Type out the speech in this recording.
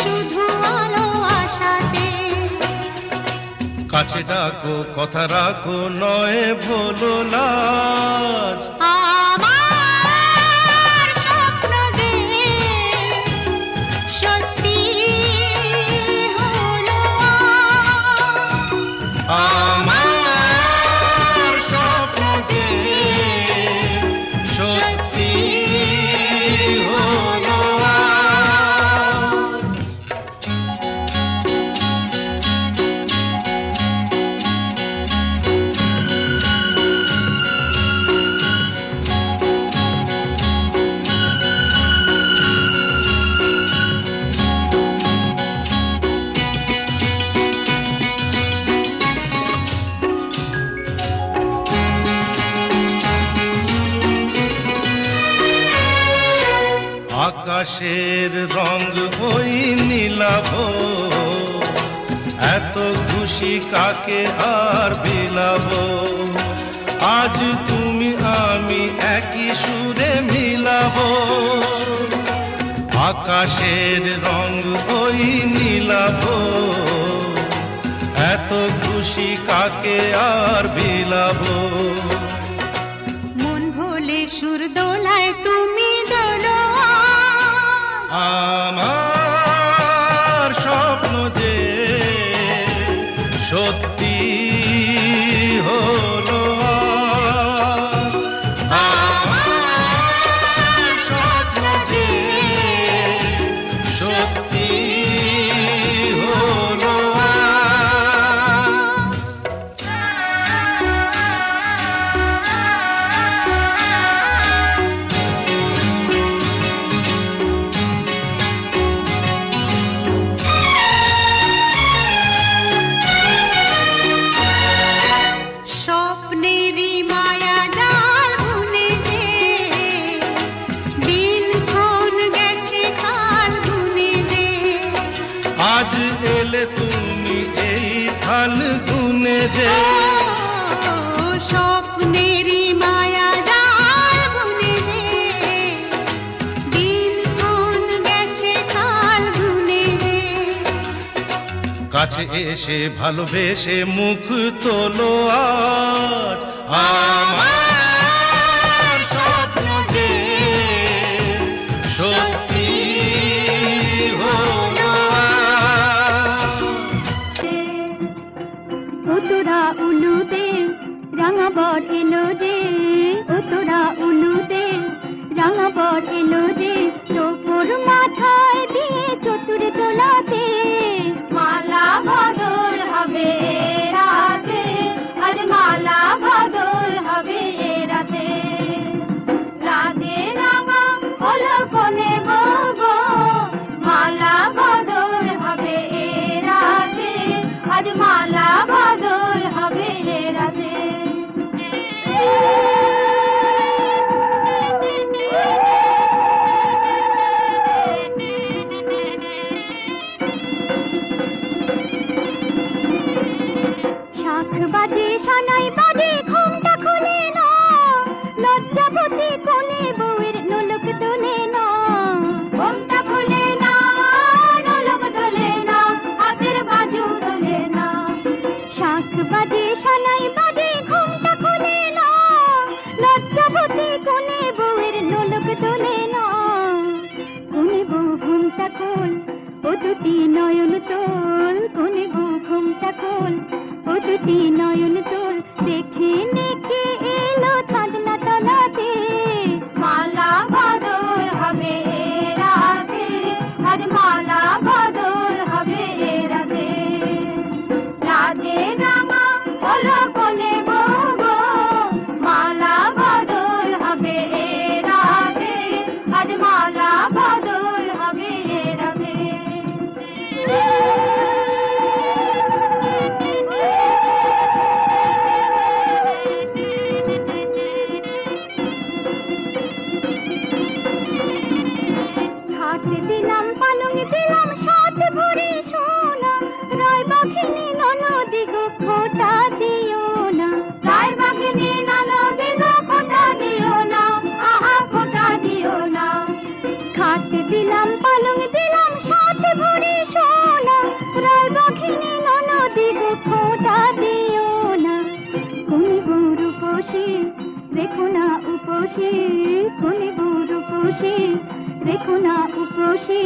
শুধু আলো আশাতে। কাছে ডাকো কথা রাখো নয় ভোলো লাজ। আমার স্বপ্ন যে সত্যি হলো আমার স্বপ্ন যে সত্যি হলো আকাশের রং ওই নীলাভ, এত খুশি কাকে আর বিলাব। আজ তুমি আমি একই সুরে মিলাব। আকাশের রং ওই নীলাভ, এত খুশি কাকে আর বিলাব। মন ভোলে সুর দোলায় তুমি দোলো আমার স্বপ্ন যে সত্যি হলো আমার স্বপ্ন যে সত্যি হলো স্বপ্নেরই মায়া জাল বুনে যে দিনক্ষণ গেছে কাল গুনে যে। আজ এলে তুমি এই ফাল্গুনে যে। স্বপ্নেরই মায়া জাল বুনে যে দিনক্ষণ গেছে কাল গুনে যে। কাছে এসে ভালোবেসে মুখ তোলো আজ। আমার স্বপ্ন যে সত্যি হলো তোরা উলুতে রাঙা বর এলো যে, তোরা উলুতে রাঙা বর এলো যে। তোর মাথায় দিয়ে চতুর তোলাতে মালা বদল হবে রাতে, আজ মালা বদল হবে রাতে। রাতে রাঙা হলো কোনে গো, মালা বদল হবে রাতে, আজ মালা বদল হবে রাতে। শাখ বাজে সানাই বাজে ঘুমটা খুলে না, লজ্জাবতী কোনে বউয়ের নোলক তোলে না। ঘুমটা খুলে না, নোলক তোলে না, হাতের বাজু তোলে না। শাখ বাজে সানাই বাজে ঘুমটা খুলে না, লজ্জাবতী কোনে বউয়ের নোলক তোলে না। কোনে বউ ঘুমটা খোল, ও দুটি নয়ন তোল, কোনে বউ ঘুমটা খোল, ও দুটি নয়ন তোল। দেখে নেকে এলো চাঁদনা তলাতে, মালা বদল হবে রাতে, আজ মালা বদল হবে রাতে। লাজে রাঙা হলো কোনে গো, মালা বদল হবে রাতে, আজ মালা বদল হবে রাতে। খাট দিলাম পালং দিলাম রূপসী, কোনে গো রূপসী, রেখো না উপসী,